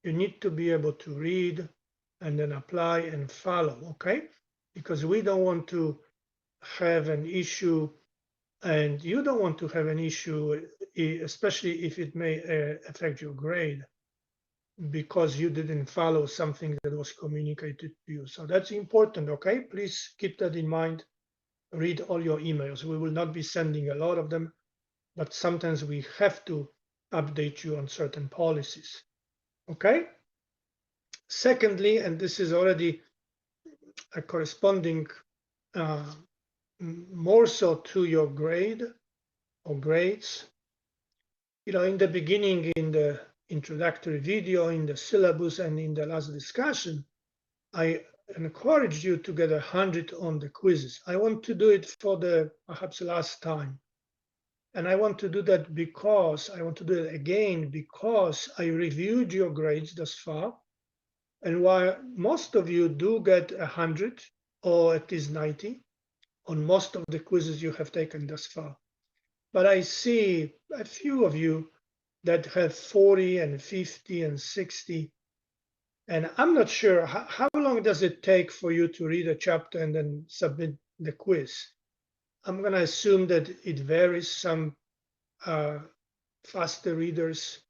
You need to be able to read and then apply and follow, okay? Because we don't want to have an issue, and you don't want to have an issue, especially if it may affect your grade, because you didn't follow something that was communicated to you. So that's important, okay? Please keep that in mind. Read all your emails. We will not be sending a lot of them, but sometimes we have to update you on certain policies, okay? Secondly, and this is already a corresponding more so to your grade or grades. In the beginning, in the introductory video, in the syllabus, and in the last discussion, I encouraged you to get 100 on the quizzes. I want to do it for the perhaps last time. And I want to do that because I want to do it again because I reviewed your grades thus far. And while most of you do get 100 or at least 90 on most of the quizzes you have taken thus far, but I see a few of you that have 40 and 50 and 60. And I'm not sure, how long does it take for you to read a chapter and then submit the quiz? I'm going to assume that it varies. Some faster readers,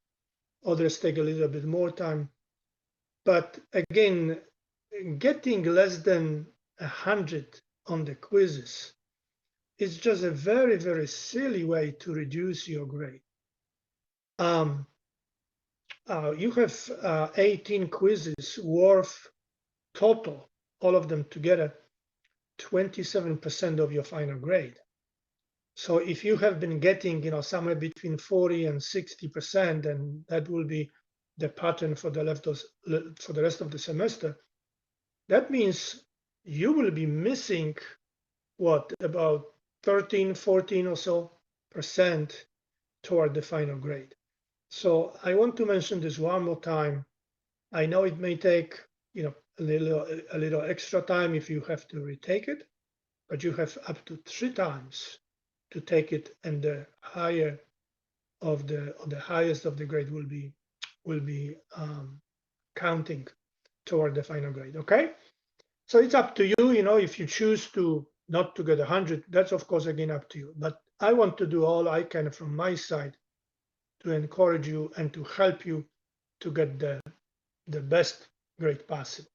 others take a little bit more time. But again, getting less than 100 on the quizzes is just a very, very silly way to reduce your grade. You have 18 quizzes worth total, all of them together, 27% of your final grade. So if you have been getting, somewhere between 40 and 60%, and that will be the pattern for the rest of the semester, that means you will be missing what, about 13, 14 or so percent toward the final grade. So I want to mention this one more time. I know it may take a little extra time if you have to retake it, but you have up to 3 times to take it, and the higher of the highest of the grade will be counting toward the final grade. Okay, so it's up to you. If you choose to not to get 100, that's of course again up to you. But I want to do all I can from my side to encourage you and to help you to get the best grade possible.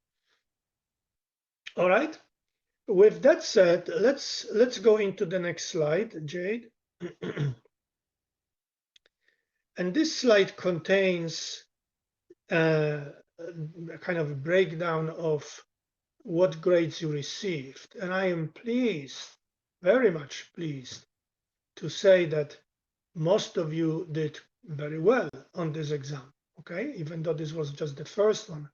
All right. With that said, let's go into the next slide, Jade. And this slide contains a kind of a breakdown of what grades you received. And I am pleased, very much pleased, to say that most of you did very well on this exam, okay? Even though this was just the first one.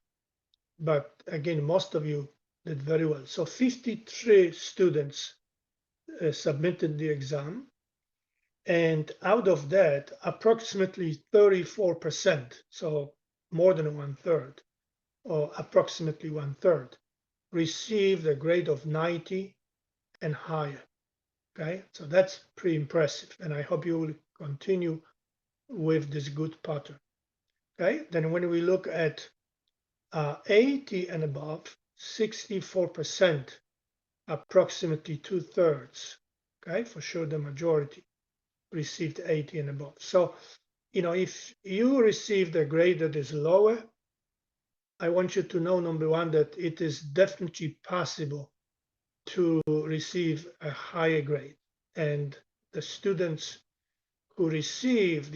But again, most of you did very well. So 53 students submitted the exam. And out of that, approximately 34%, so more than 1/3, or approximately 1/3, received a grade of 90 and higher. Okay, so that's pretty impressive, and I hope you will continue with this good pattern. Okay, then when we look at 80 and above, 64%, approximately 2/3, okay, for sure the majority received 80 and above. So, if you received a grade that is lower, I want you to know, number one, that it is definitely possible to receive a higher grade. And the students who received,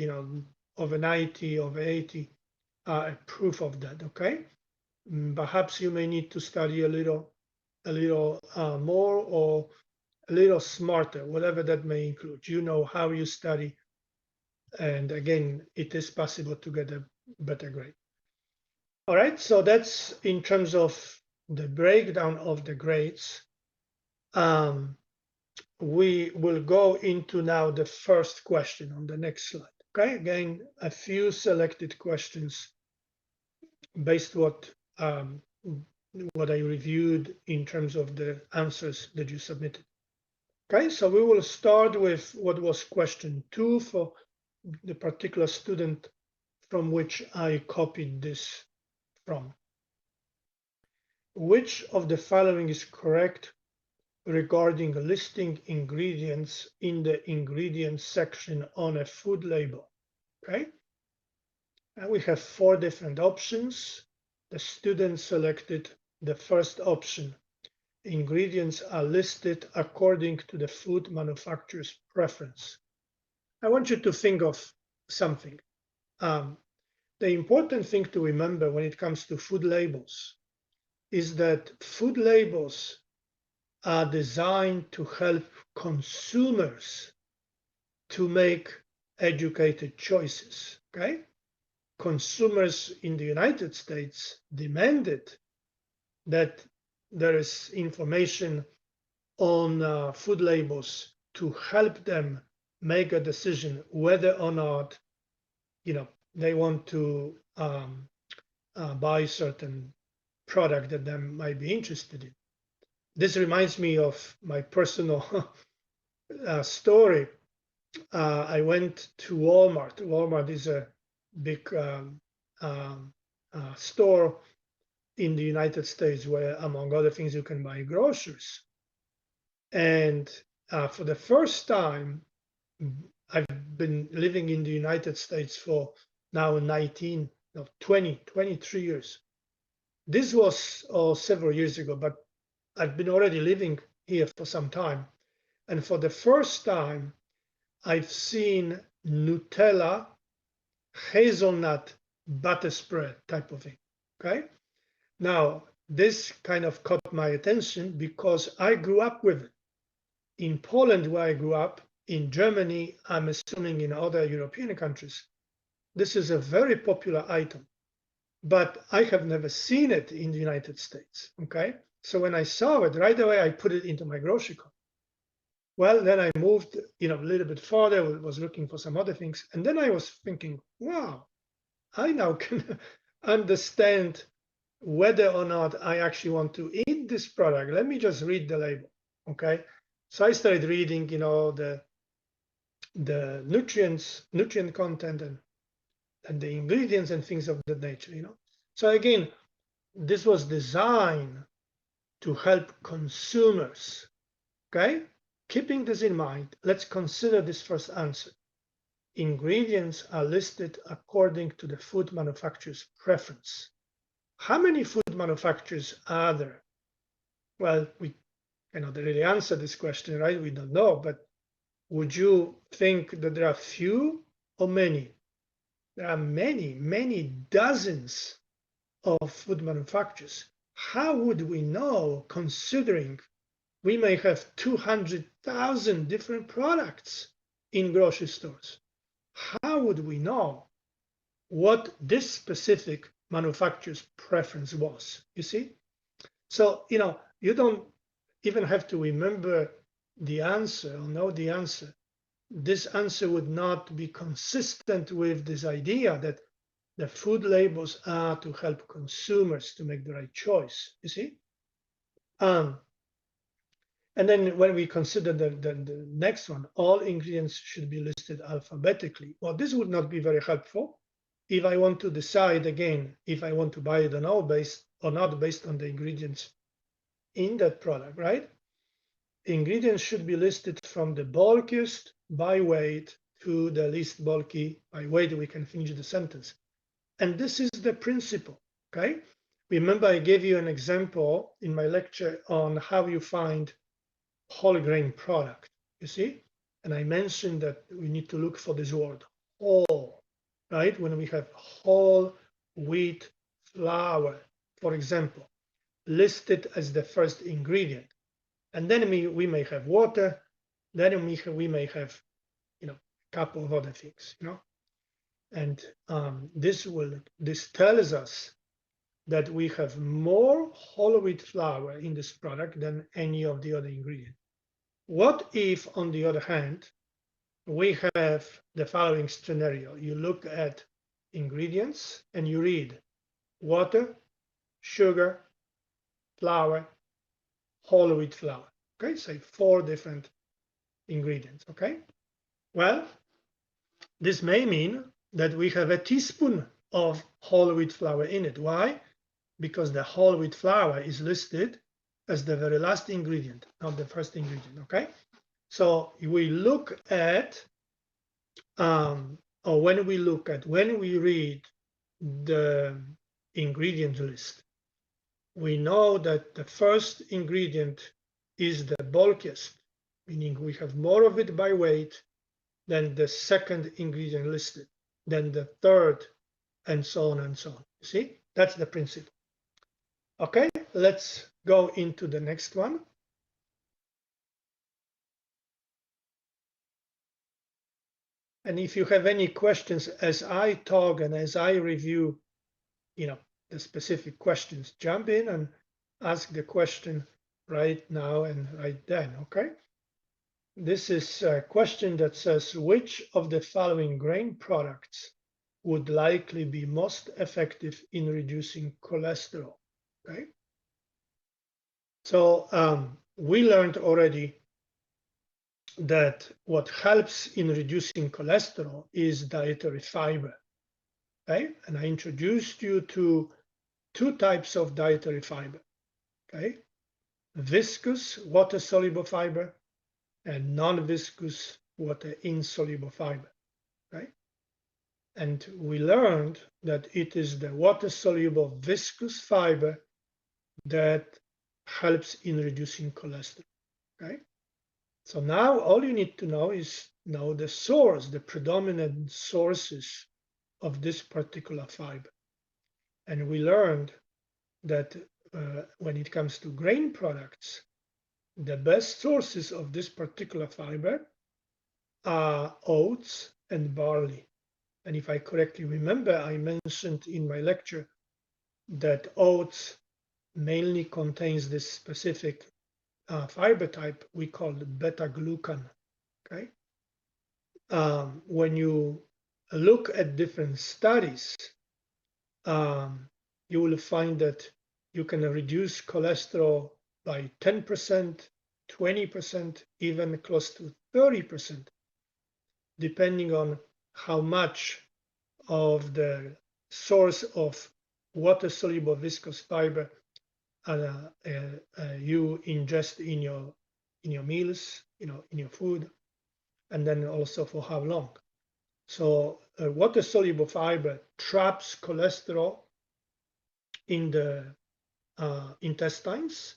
over 90, over 80, are a proof of that, okay? Perhaps you may need to study a little more, or a little smarter, whatever that may include. You know how you study, and again, it is possible to get a better grade. All right, so that's in terms of the breakdown of the grades. We will go into now the first question on the next slide. Okay, again, a few selected questions based what I reviewed in terms of the answers that you submitted. Okay, so we will start with what was question 2 for the particular student from which I copied this from. Which of the following is correct regarding listing ingredients in the ingredients section on a food label? Okay, and we have 4 different options. The student selected the first option. Ingredients are listed according to the food manufacturer's preference. I want you to think of something. The important thing to remember when it comes to food labels is that food labels are designed to help consumers to make educated choices. Okay? Consumers in the United States demanded that there is information on food labels to help them make a decision whether or not, they want to buy certain product that they might be interested in. This reminds me of my personal story. I went to Walmart. Walmart is a big store in the United States where, among other things, you can buy groceries. And for the first time, I've been living in the United States for now 23 years. This was several years ago, but I've been already living here for some time. And for the first time, I've seen Nutella hazelnut butter spread type of thing. Okay. Now, this kind of caught my attention because I grew up with it. In Poland, where I grew up, in Germany, I'm assuming in other European countries, this is a very popular item, but I have never seen it in the United States. Okay. So when I saw it, right away, I put it into my grocery cart. Well, then I moved, a little bit farther, was looking for some other things. And then I was thinking, wow, I now can understand whether or not I actually want to eat this product. Let me just read the label. Okay. So I started reading, the nutrient content and the ingredients and things of that nature, So again, this was designed to help consumers. Okay. Keeping this in mind, let's consider this first answer. Ingredients are listed according to the food manufacturer's preference. How many food manufacturers are there? Well, we cannot really answer this question, right? We don't know, but would you think that there are few or many? There are many, many dozens of food manufacturers. How would we know, considering we may have 200,000 different products in grocery stores? How would we know what this specific manufacturer's preference was? You see? So, you don't even have to remember the answer or know the answer. This answer would not be consistent with this idea that the food labels are to help consumers to make the right choice. You see? And then when we consider the next one, all ingredients should be listed alphabetically. Well, this would not be very helpful if I want to decide again if I want to buy it or not based on the ingredients in that product, right? Ingredients should be listed from the bulkiest by weight to the least bulky by weight. We can finish the sentence. And this is the principle, okay? Remember, I gave you an example in my lecture on how you find whole grain product, you see? And I mentioned that we need to look for this word whole, right? When we have whole wheat flour, for example, listed as the first ingredient. And then we may have water, then we may have, a couple of other things, And this tells us that we have more whole wheat flour in this product than any of the other ingredients. What if, on the other hand, we have the following scenario? You look at ingredients and you read water, sugar, flour, whole wheat flour. Okay, say 4 different ingredients. Okay, well, this may mean that we have a teaspoon of whole wheat flour in it. Why? because the whole wheat flour is listed as the very last ingredient, not the first ingredient, okay? So we look at, or when we read the ingredient list, we know that the first ingredient is the bulkiest, meaning we have more of it by weight than the second ingredient listed, then the third, and so on and so on. See, that's the principle. Okay, let's go into the next one. And if you have any questions as I talk and as I review, the specific questions, jump in and ask the question right now and right then, okay? This is a question that says, which of the following grain products would likely be most effective in reducing cholesterol, okay? So we learned already that what helps in reducing cholesterol is dietary fiber, okay? And I introduced you to two types of dietary fiber, okay? Viscous water-soluble fiber and non-viscous water-insoluble fiber, right? And we learned that it is the water-soluble viscous fiber that helps in reducing cholesterol, okay? So now all you need to know is the source, the predominant sources of this particular fiber. And we learned that when it comes to grain products, the best sources of this particular fiber are oats and barley. And if I correctly remember, I mentioned in my lecture that oats mainly contains this specific fiber type we call beta-glucan. Okay. When you look at different studies, you will find that you can reduce cholesterol by 10%, 20%, even close to 30%, depending on how much of the source of water-soluble viscous fiber you ingest in your meals, in your food, and then also for how long. So water-soluble fiber traps cholesterol in the intestines,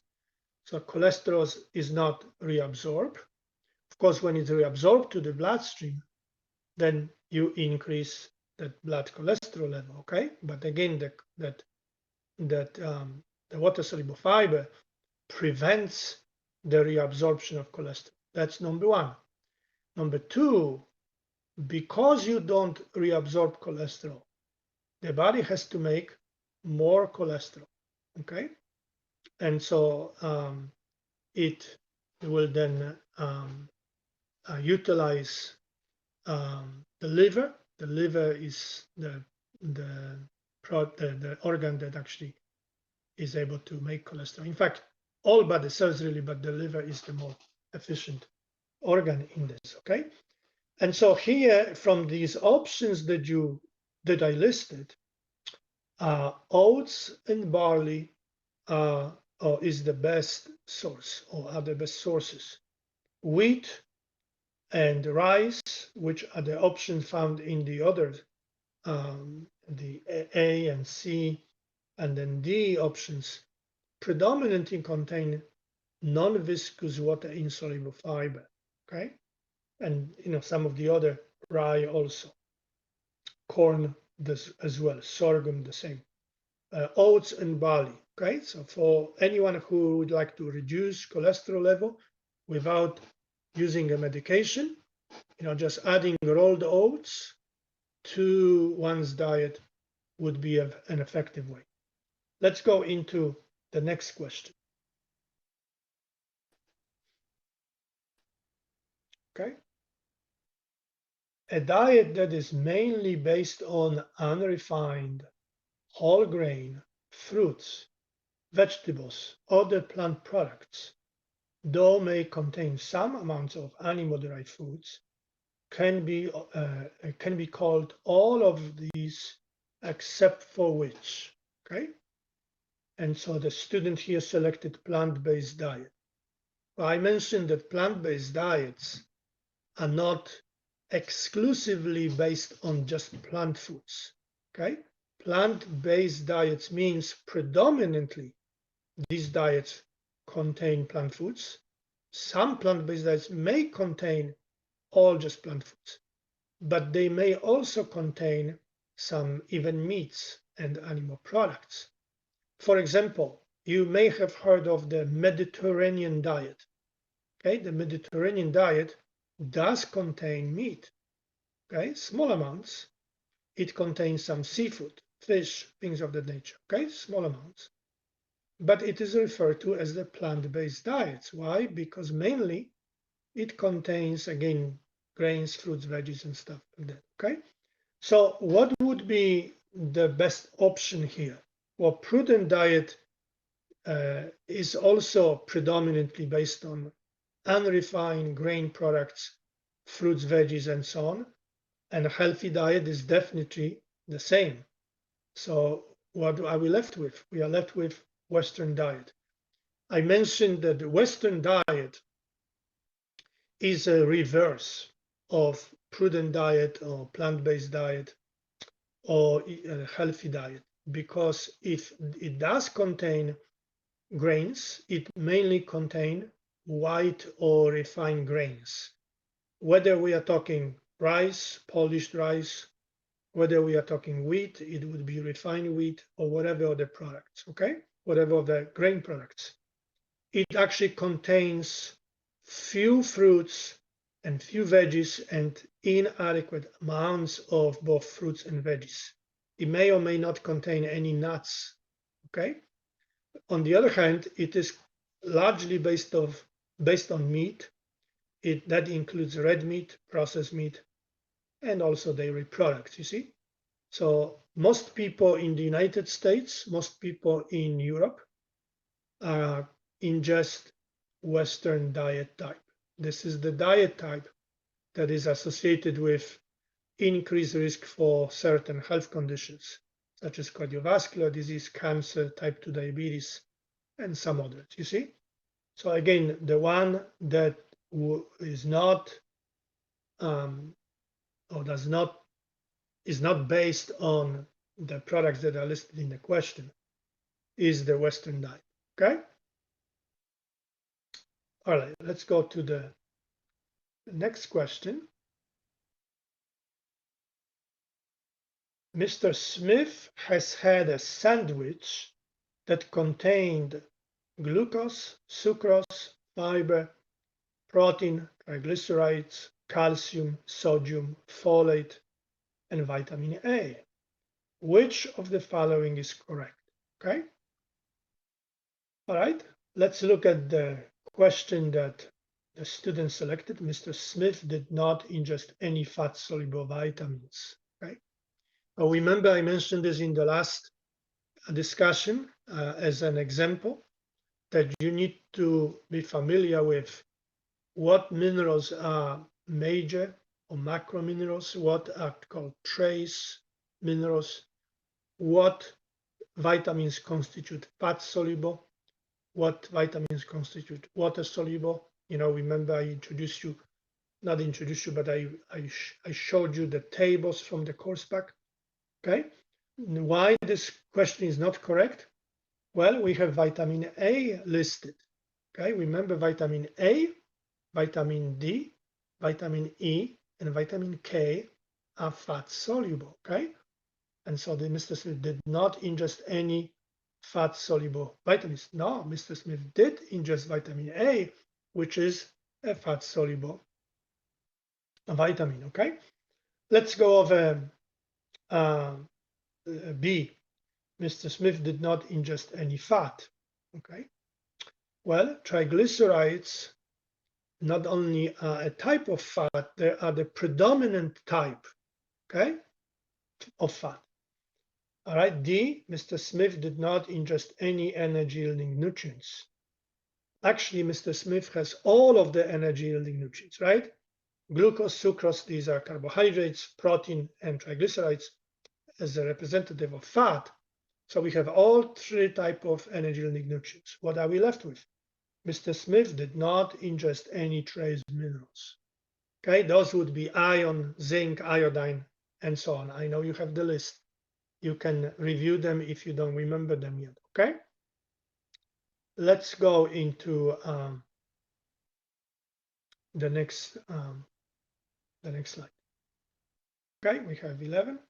so cholesterol is not reabsorbed. Of course, when it's reabsorbed to the bloodstream, then you increase that blood cholesterol level, okay? But again, the water-soluble fiber prevents the reabsorption of cholesterol. That's number one. Number two, because you don't reabsorb cholesterol, the body has to make more cholesterol, okay? And so it will then utilize the liver. The liver is the organ that actually is able to make cholesterol. In fact, all body cells really, but the liver is the more efficient organ in this, okay? And so here, from these options that I listed, oats and barley is the best source, or are the best sources. Wheat and rice, which are the options found in the others, the A and C, and then D options, predominantly contain non-viscous water-insoluble fiber, okay? And some of the other, rye also, corn as well, sorghum the same, oats and barley, okay? So for anyone who would like to reduce cholesterol level without using a medication, just adding rolled oats to one's diet would be an effective way. Let's go into the next question. Okay. A diet that is mainly based on unrefined, whole grain, fruits, vegetables, other plant products, though may contain some amounts of animal-derived foods, can be called all of these except for which. Okay. And so the student here selected plant-based diet. Well, I mentioned that plant-based diets are not exclusively based on just plant foods. Okay? Plant-based diets means predominantly these diets contain plant foods. Some plant-based diets may contain all just plant foods, but they may also contain some even meats and animal products. For example, you may have heard of the Mediterranean diet. Okay, the Mediterranean diet does contain meat, okay, small amounts. It contains some seafood, fish, things of that nature, okay, small amounts. But it is referred to as the plant-based diets. Why? Because mainly it contains, again, grains, fruits, veggies, and stuff like that, okay? So what would be the best option here? Well, prudent diet is also predominantly based on unrefined grain products, fruits, veggies, and so on. And a healthy diet is definitely the same. So what are we left with? We are left with Western diet. I mentioned that the Western diet is a reverse of prudent diet or plant-based diet or a healthy diet, because if it does contain grains, it mainly contain white or refined grains. Whether we are talking rice, polished rice, whether we are talking wheat, it would be refined wheat or whatever other products, okay? Whatever the grain products. It actually contains few fruits and few veggies and inadequate amounts of both fruits and veggies. It may or may not contain any nuts, okay? On the other hand, it is largely based on meat. That includes red meat, processed meat, and also dairy products, you see? So most people in the United States, most people in Europe ingest Western diet type. This is the diet type that is associated with increased risk for certain health conditions, such as cardiovascular disease, cancer, type 2 diabetes, and some others, you see? So again, the one that is not is not based on the products that are listed in the question is the Western diet, okay? All right, let's go to the next question. Mr. Smith has had a sandwich that contained glucose, sucrose, fiber, protein, triglycerides, calcium, sodium, folate, and vitamin A. Which of the following is correct? Okay. All right. Let's look at the question that the student selected. Mr. Smith did not ingest any fat-soluble vitamins. Okay. Well, remember I mentioned this in the last discussion as an example that you need to be familiar with what minerals are major or macro minerals, what are called trace minerals, what vitamins constitute fat soluble, what vitamins constitute water soluble. You know, remember I introduced you, not introduced you, but I showed you the tables from the course pack. Okay. Why this question is not correct? Well, we have vitamin A listed. Okay, remember vitamin A, vitamin D, vitamin E, and vitamin K are fat soluble. Okay, and so the Mr. Smith did not ingest any fat soluble vitamins. No, Mr. Smith did ingest vitamin A, which is a fat soluble vitamin. Okay, let's go over B. Mr. Smith did not ingest any fat. Okay, well, triglycerides not only are a type of fat, they are the predominant type, okay, of fat. All right, D, Mr. Smith did not ingest any energy-yielding nutrients. Actually, Mr. Smith has all of the energy-yielding nutrients, right? Glucose, sucrose, these are carbohydrates, protein, and triglycerides as a representative of fat. So we have all three types of energy-limiting nutrients. What are we left with? Mr. Smith did not ingest any trace minerals. Okay, those would be iron, zinc, iodine, and so on. I know you have the list. You can review them if you don't remember them yet. Okay, let's go into the next slide. Okay, we have 11.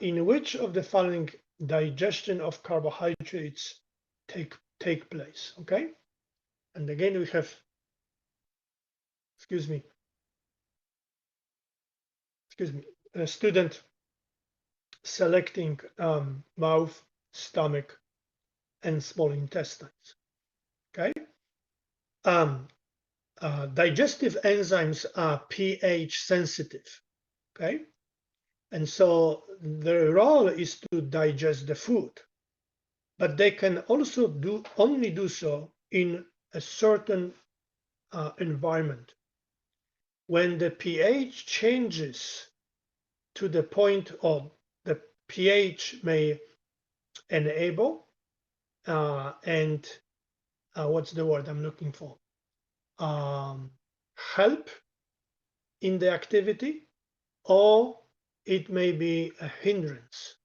In which of the following digestion of carbohydrates take place? Okay, and again we have, excuse me, a student selecting mouth, stomach, and small intestines. Okay, digestive enzymes are pH sensitive. Okay, and so their role is to digest the food, but they can also only do so in a certain environment. When the pH changes to the point of the pH may enable and what's the word I'm looking for? Help in the activity, or it may be a hindrance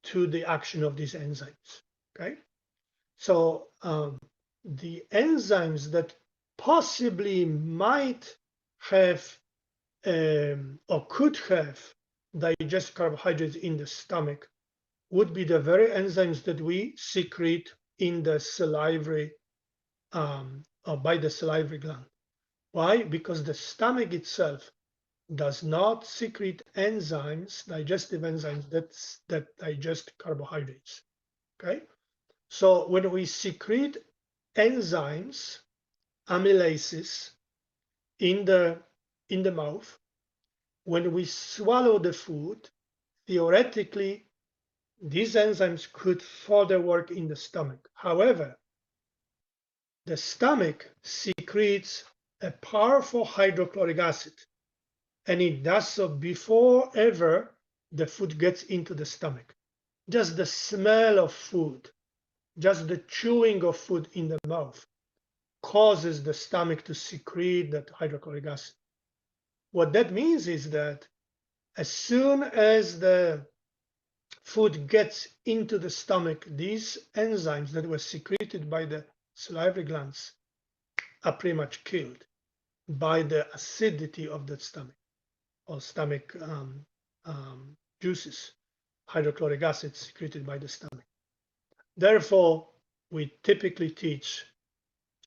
to the action of these enzymes. Okay, so the enzymes that possibly might have or could have digest carbohydrates in the stomach would be the very enzymes that we secrete in the salivary or by the salivary gland. Why? Because the stomach itself does not secrete enzymes, digestive enzymes that digest carbohydrates. Okay, so when we secrete enzymes, amylases in the mouth, when we swallow the food, theoretically, these enzymes could further work in the stomach. However, the stomach secretes a powerful hydrochloric acid, and it does so before ever the food gets into the stomach. Just the smell of food, just the chewing of food in the mouth causes the stomach to secrete that hydrochloric acid. What that means is that as soon as the food gets into the stomach, these enzymes that were secreted by the salivary glands are pretty much killed by the acidity of the stomach or stomach juices, hydrochloric acid secreted by the stomach. Therefore, we typically teach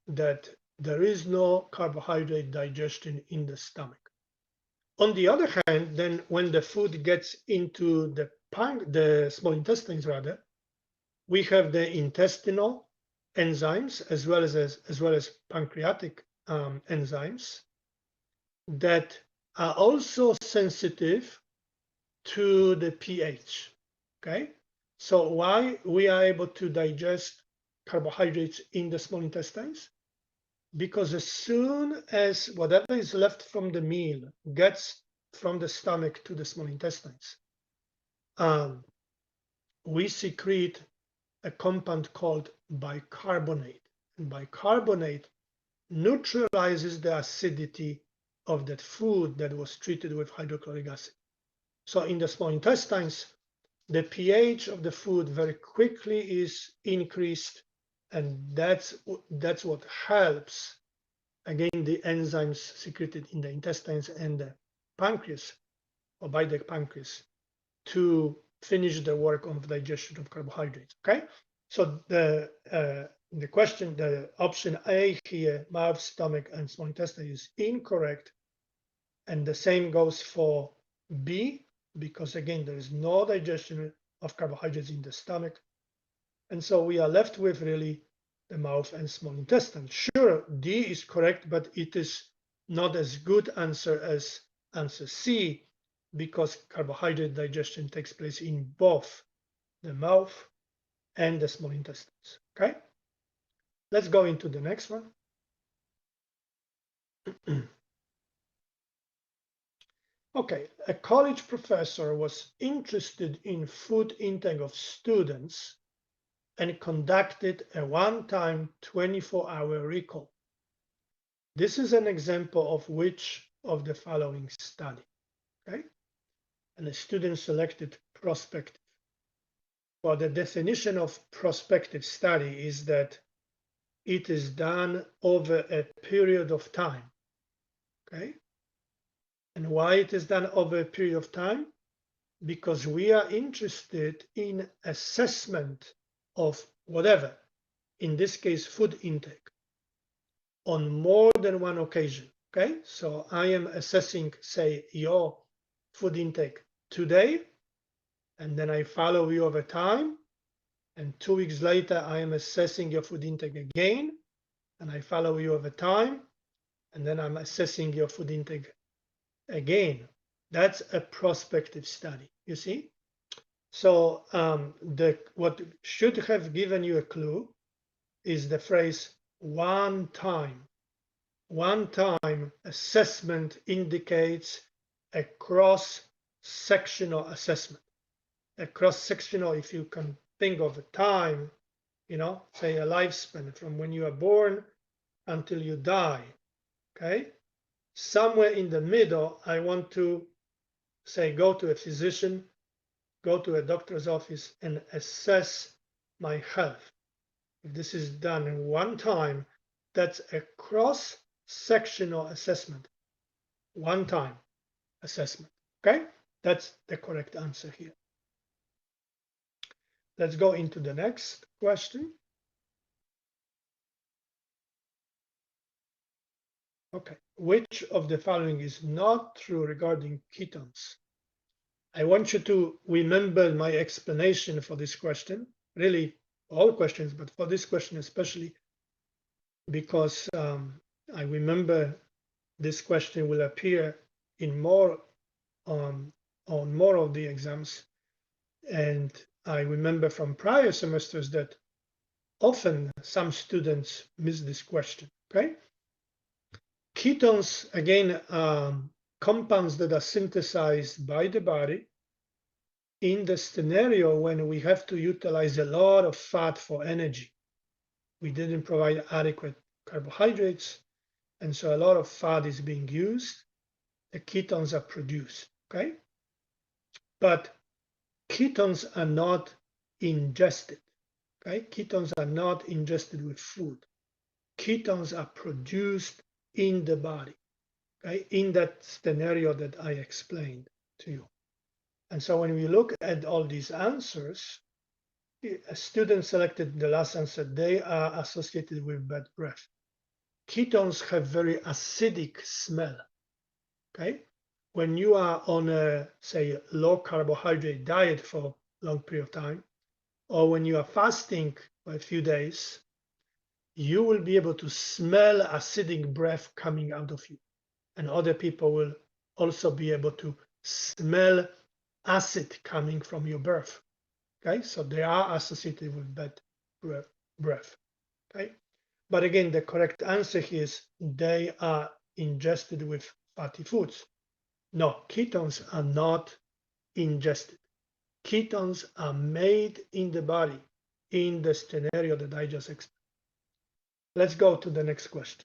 that there is no carbohydrate digestion in the stomach. On the other hand, then when the food gets into the small intestines, rather, we have the intestinal enzymes as well as pancreatic enzymes that are also sensitive to the pH. Okay, so why we are able to digest carbohydrates in the small intestines? Because as soon as whatever is left from the meal gets from the stomach to the small intestines, we secrete a compound called bicarbonate. And bicarbonate neutralizes the acidity of that food that was treated with hydrochloric acid. So in the small intestines, the pH of the food very quickly is increased, and that's what helps, again, the enzymes secreted in the intestines and the pancreas, or by the pancreas, to finish the work of digestion of carbohydrates. Okay, so the question, the option A here, mouth, stomach, and small intestine, is incorrect, and the same goes for B, because again there is no digestion of carbohydrates in the stomach, and so we are left with really the mouth and small intestine. Sure, D is correct, but it is not as good answer as answer C, because carbohydrate digestion takes place in both the mouth and the small intestines. Okay, let's go into the next one. Okay, a college professor was interested in food intake of students and conducted a one-time 24-hour recall. This is an example of which of the following study, okay? And the student selected prospective. Well, the definition of prospective study is that it is done over a period of time, okay? And why it is done over a period of time? Because we are interested in assessment of whatever, in this case, food intake, on more than one occasion, okay? So I am assessing, say, your food intake today, and then I follow you over time, and 2 weeks later, I am assessing your food intake again, and I follow you over time, and then I'm assessing your food intake again. That's a prospective study, you see? So what should have given you a clue is the phrase one time. One time assessment indicates a cross-sectional assessment. A cross-sectional, if you can think of a time, you know, say a lifespan from when you are born until you die, okay? Somewhere in the middle, I want to say go to a physician, go to a doctor's office and assess my health. If this is done in one time, that's a cross-sectional assessment. One time assessment, okay? That's the correct answer here. Let's go into the next question. Okay, which of the following is not true regarding ketones? I want you to remember my explanation for this question, really all questions, but for this question especially, because I remember this question will appear in more on more of the exams. And I remember from prior semesters that often some students miss this question, okay? Ketones, again, compounds that are synthesized by the body in the scenario when we have to utilize a lot of fat for energy. We didn't provide adequate carbohydrates, and so a lot of fat is being used. The ketones are produced, okay? But ketones are not ingested, okay? Ketones are not ingested with food. Ketones are produced in the body, okay? In that scenario that I explained to you. And so when we look at all these answers, a student selected the last answer, they are associated with bad breath. Ketones have very acidic smell, okay? When you are on a, say, low carbohydrate diet for a long period of time, or when you are fasting for a few days, you will be able to smell acidic breath coming out of you. And other people will also be able to smell acid coming from your breath. Okay, so they are associated with bad breath. Okay, but again, the correct answer here is they are ingested with fatty foods. No, ketones are not ingested. Ketones are made in the body in the scenario that I just explained. Let's go to the next question.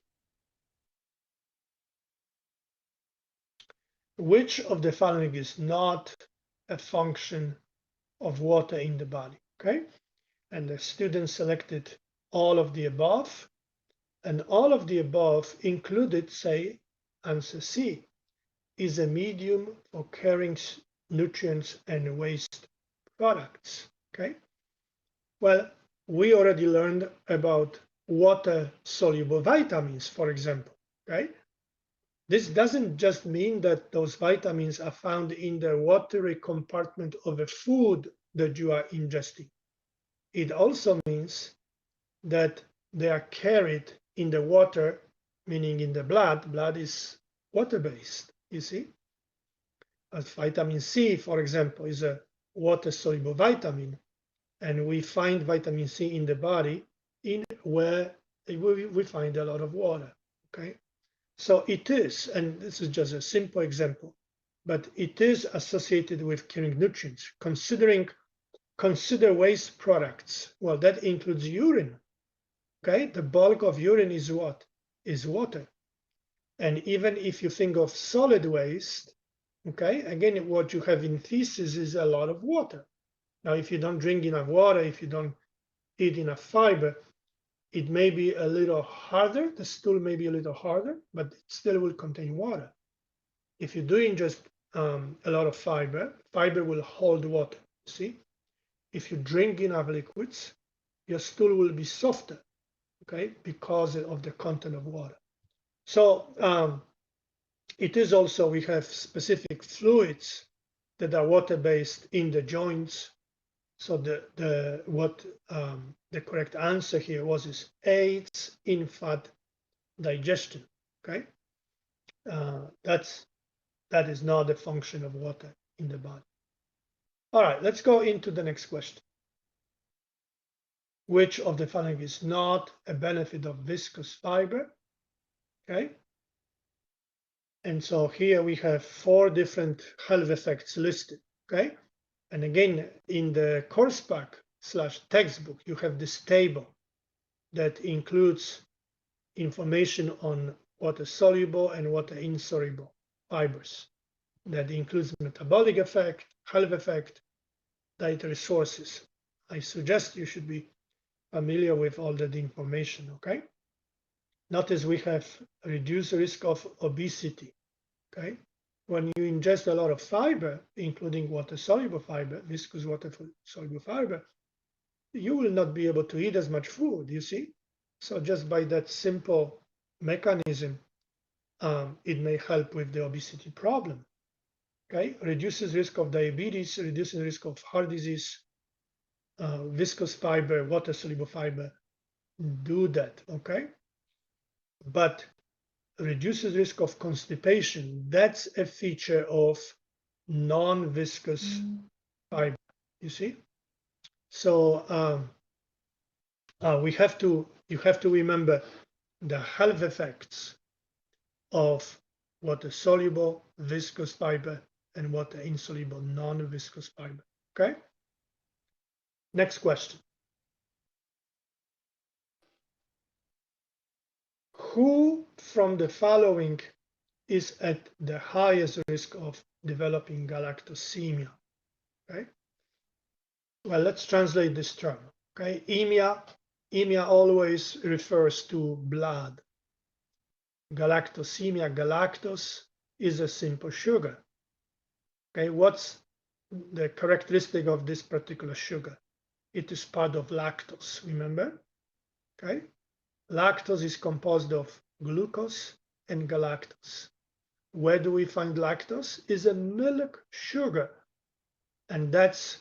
Which of the following is not a function of water in the body? Okay, and the student selected all of the above, and all of the above included, say, answer C, is a medium for carrying nutrients and waste products. Okay, well, we already learned about water-soluble vitamins, for example. Okay, this doesn't just mean that those vitamins are found in the watery compartment of a food that you are ingesting. It also means that they are carried in the water, meaning in the blood. Blood is water-based, you see. As vitamin C, for example, is a water-soluble vitamin, and we find vitamin C in the body in where we find a lot of water, okay? So it is, and this is just a simple example, but it is associated with carrying nutrients. Consider waste products. Well, that includes urine. Okay, the bulk of urine is what? Is water. And even if you think of solid waste, okay, again, what you have in feces is a lot of water. Now, if you don't drink enough water, if you don't eat enough fiber, it may be a little harder. The stool may be a little harder, but it still will contain water. If you're doing just a lot of fiber, fiber will hold water. See, if you drink enough liquids, your stool will be softer, okay, because of the content of water. So it is also, we have specific fluids that are water-based in the joints. So the correct answer here is aids in fat digestion. Okay, that is not a function of water in the body. All right, let's go into the next question. Which of the following is not a benefit of viscous fiber? Okay, and so here we have 4 different health effects listed. Okay, and again, in the course pack / textbook, you have this table that includes information on water soluble and water insoluble fibers. That includes metabolic effect, health effect, dietary sources. I suggest you should be familiar with all that information, okay? Notice we have reduced risk of obesity, okay? When you ingest a lot of fiber, including water-soluble fiber, viscous water-soluble fiber, you will not be able to eat as much food, you see? So just by that simple mechanism, it may help with the obesity problem, okay? Reduces risk of diabetes, reduces risk of heart disease, viscous fiber, water-soluble fiber do that, okay? But reduces risk of constipation. That's a feature of non-viscous fiber, you see? So you have to remember the health effects of water-soluble, viscous fiber, and water-insoluble, non-viscous fiber, okay? Next question. Who from the following is at the highest risk of developing galactosemia? Okay. Well, let's translate this term. Okay. Emia always refers to blood. Galactosemia, galactose is a simple sugar. Okay. What's the characteristic of this particular sugar? It is part of lactose, remember? Okay. Lactose is composed of glucose and galactose. Where do we find lactose? Is a milk sugar, and that's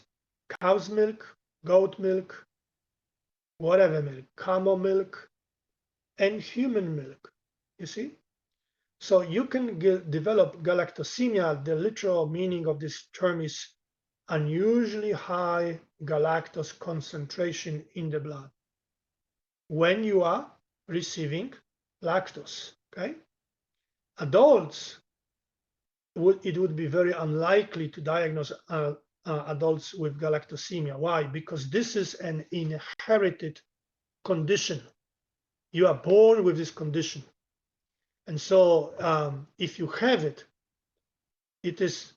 cow's milk, goat milk, whatever milk, camel milk, and human milk, you see? So you can develop galactosemia. The literal meaning of this term is unusually high galactose concentration in the blood when you are receiving lactose, okay? Adults, it would be very unlikely to diagnose adults with galactosemia. Why? Because this is an inherited condition. You are born with this condition. And so if you have it, it is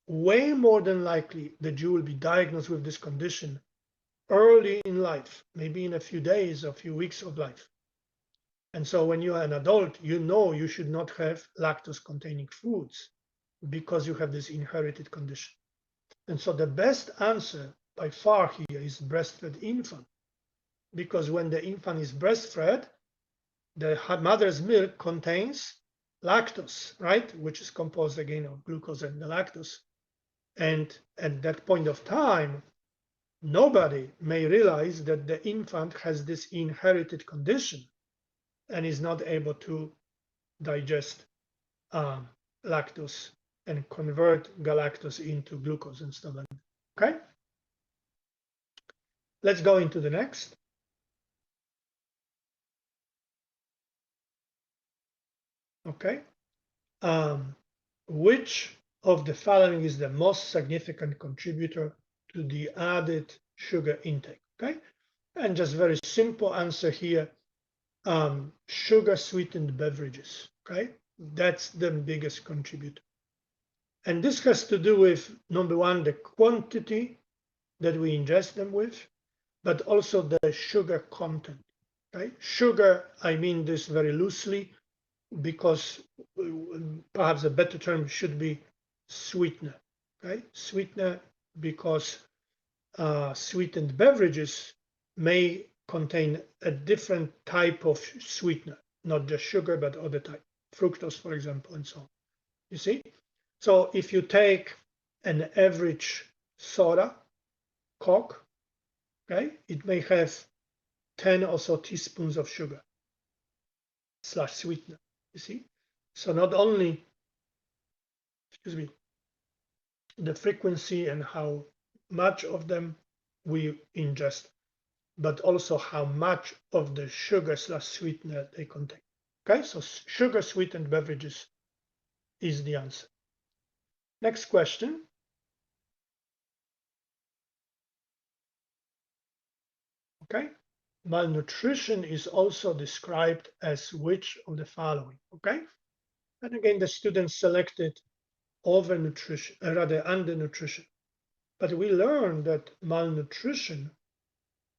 way more than likely that you will be diagnosed with this condition early in life, maybe in a few days or a few weeks of life. And so when you are an adult, you know you should not have lactose-containing foods because you have this inherited condition. And so the best answer by far here is breastfed infant, because when the infant is breastfed, the mother's milk contains lactose, right, which is composed again of glucose and galactose. And at that point of time, nobody may realize that the infant has this inherited condition and is not able to digest lactose and convert galactose into glucose and stuff like that. Okay? Let's go into the next. Okay. Which of the following is the most significant contributor to the added sugar intake? Okay, and just very simple answer here, sugar sweetened beverages. Okay, that's the biggest contributor. And this has to do with, number one, the quantity that we ingest them with, but also the sugar content. Okay? Sugar, I mean this very loosely because perhaps a better term should be sweetener. Okay? Sweetener because sweetened beverages may contain a different type of sweetener, not just sugar, but other type, fructose, for example, and so on. You see? So if you take an average soda, Coke, okay, it may have 10 or so teaspoons of sugar slash sweetener, you see? So not only, excuse me, the frequency and how much of them we ingest, but also how much of the sugar slash sweetener they contain. Okay, so sugar sweetened beverages is the answer. Next question. Okay, malnutrition is also described as which of the following? Okay, and again, the students selected overnutrition, rather undernutrition. But we learned that malnutrition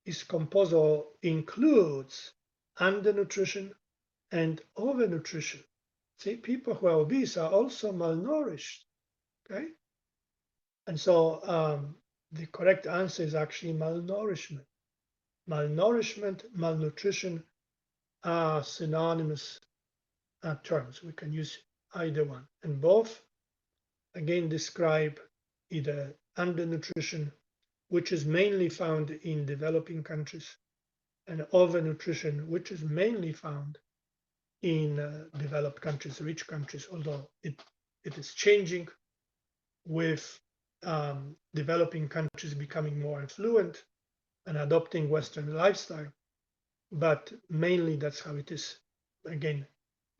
is composed or includes undernutrition and overnutrition. See, people who are obese are also malnourished. Okay, and so the correct answer is actually malnourishment. Malnourishment, malnutrition are synonymous terms. We can use either one, and both again describe either undernutrition, which is mainly found in developing countries, and overnutrition, which is mainly found in developed countries, rich countries, although it is changing with developing countries becoming more affluent and adopting Western lifestyle. But mainly that's how it is. Again,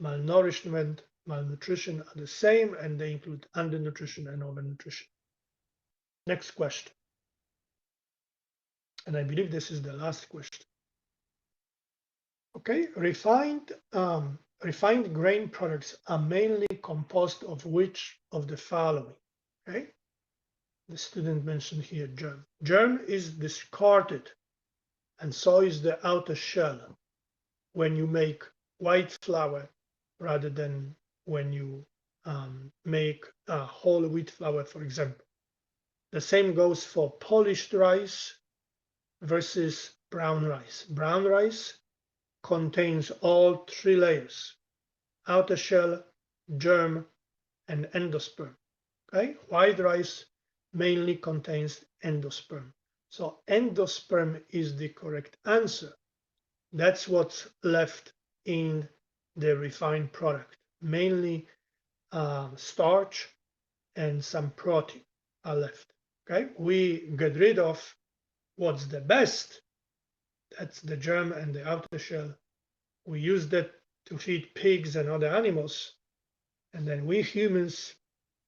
malnourishment, malnutrition are the same, and they include undernutrition and overnutrition. Next question. And I believe this is the last question. Okay, refined grain products are mainly composed of which of the following? Okay, the student mentioned here germ. Germ is discarded, and so is the outer shell when you make white flour rather than when you make whole wheat flour, for example. The same goes for polished rice versus brown rice. Brown rice contains all three layers: outer shell, germ, and endosperm. Okay, white rice mainly contains endosperm. So endosperm is the correct answer. That's what's left in the refined product. Mainly starch and some protein are left. Okay, we get rid of what's the best. That's the germ and the outer shell. We use that to feed pigs and other animals, and then we humans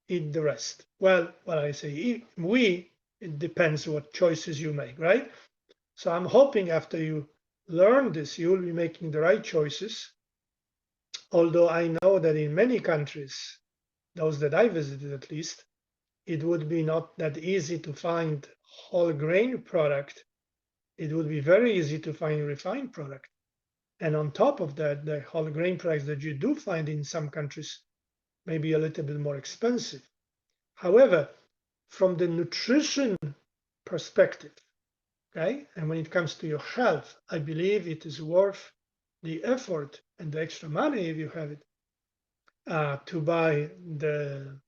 eat the rest. Well, when I say eat, we, it depends what choices you make, right? So I'm hoping after you learn this, you will be making the right choices. Although I know that in many countries, those that I visited at least, it would be not that easy to find whole grain product. It would be very easy to find refined product. And on top of that, the whole grain products that you do find in some countries may be a little bit more expensive. However, from the nutrition perspective, okay, and when it comes to your health, I believe it is worth the effort and the extra money, if you have it, to buy the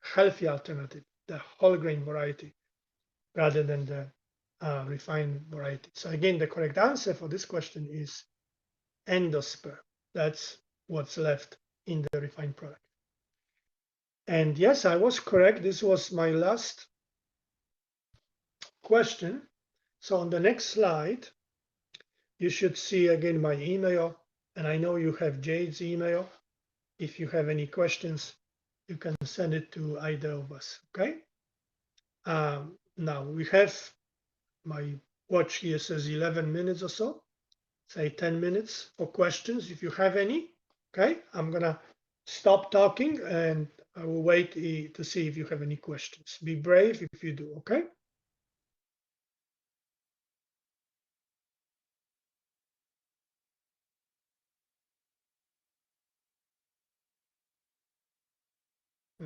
healthy alternative, the whole grain variety, rather than the refined variety. So again, the correct answer for this question is endosperm. That's what's left in the refined product. And yes, I was correct. This was my last question. So on the next slide, you should see again my email, and I know you have Jade's email. If you have any questions, you can send it to either of us, okay? Now we have, my watch here says 11 minutes or so, say 10 minutes for questions if you have any, okay? I'm gonna stop talking and I will wait to see if you have any questions. Be brave if you do, okay?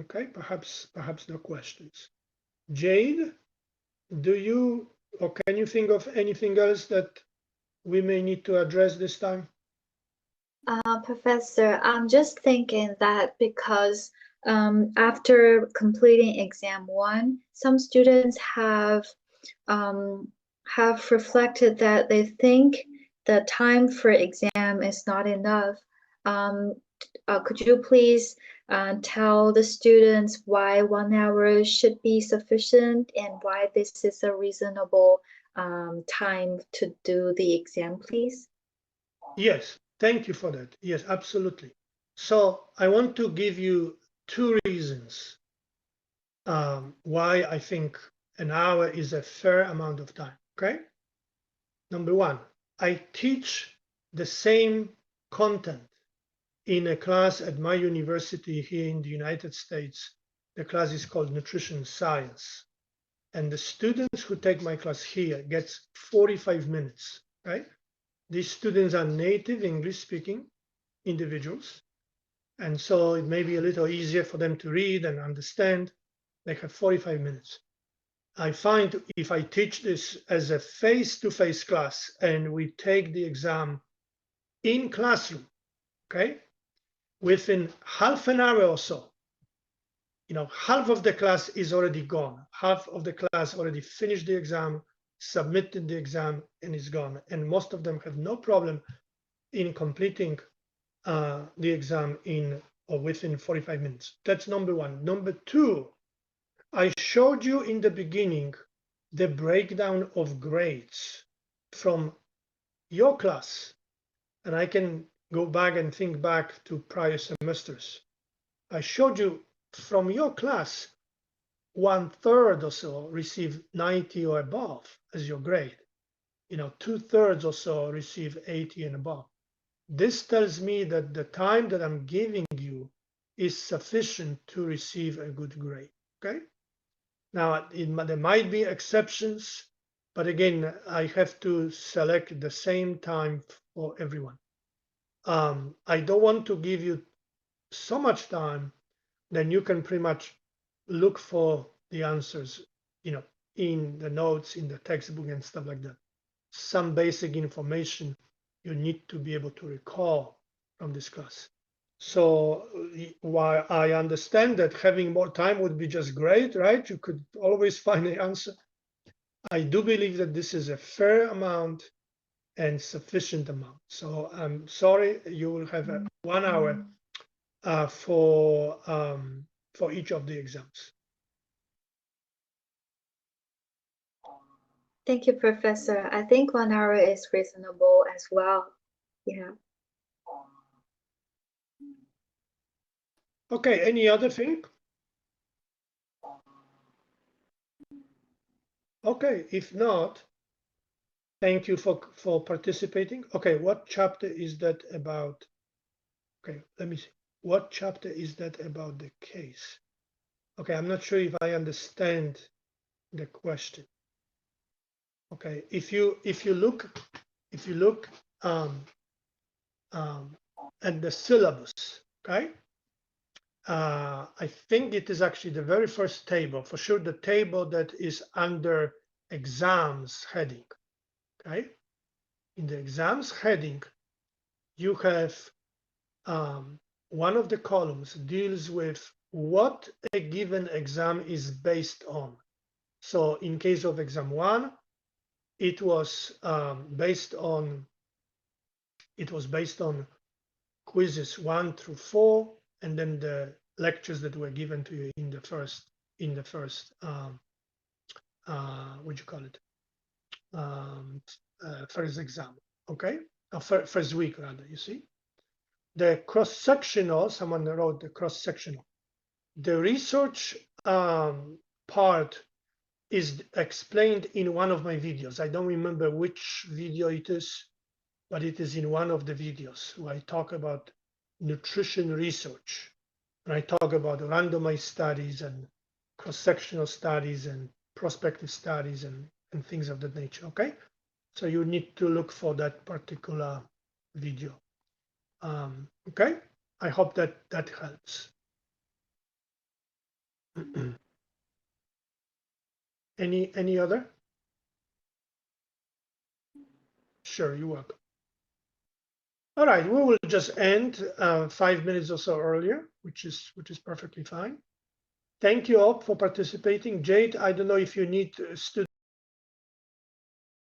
Okay, perhaps no questions. Jade, do you or can you think of anything else that we may need to address this time? Professor, I'm just thinking that because after completing exam one, some students have reflected that they think the time for exam is not enough. Um, could you please tell the students why 1 hour should be sufficient and why this is a reasonable time to do the exam, please? Yes, thank you for that. Yes, absolutely. So I want to give you two reasons why I think an hour is a fair amount of time. Okay. Number one, I teach the same content in a class at my university here in the United States. The class is called Nutrition Science. And the students who take my class here gets 45 minutes, right? These students are native English speaking individuals. And so it may be a little easier for them to read and understand. They have 45 minutes. I find if I teach this as a face-to-face class and we take the exam in classroom, okay, within half an hour or so, half of the class is already gone. Half of the class already finished the exam, submitted the exam, and is gone. And most of them have no problem in completing the exam in or within 45 minutes. That's number one. Number two, I showed you in the beginning the breakdown of grades from your class, and I can go back and think back to prior semesters. I showed you from your class, 1/3 or so receive 90 or above as your grade. 2/3 or so receive 80 and above. This tells me that the time that I'm giving you is sufficient to receive a good grade. Okay. Now, there might be exceptions, but again, I have to select the same time for everyone. I don't want to give you so much time, then you can pretty much look for the answers, in the notes, in the textbook and stuff like that. Some basic information you need to be able to recall from this class. So while I understand that having more time would be just great, right? You could always find the answer. I do believe that this is a fair amount and sufficient amount. So I'm sorry, you will have 1 hour for each of the exams. Thank you, Professor. I think 1 hour is reasonable as well. Yeah. Okay, any other thing? Okay, if not, thank you for participating. Okay, what chapter is that about? Okay, let me see. What chapter is that about the case? Okay, I'm not sure if I understand the question. Okay, if you look um, at the syllabus, okay, I think it is actually the very first table, for sure, the table that is under exams heading. Okay, in the exams heading, you have one of the columns deals with what a given exam is based on. So in case of exam one, it was based on quizzes 1 through 4, and then the lectures that were given to you in the first what do you call it, first exam, okay, first week rather. You see the cross-sectional, someone wrote the cross-sectional. The research part is explained in one of my videos. I don't remember which video it is, but it is in one of the videos where I talk about nutrition research. And I talk about randomized studies and cross-sectional studies and prospective studies and things of that nature, okay? So you need to look for that particular video. Okay, I hope that that helps. Any other? Sure, you're welcome. All right, we will just end 5 minutes or so earlier, which is perfectly fine. Thank you all for participating. Jade, I don't know if you need students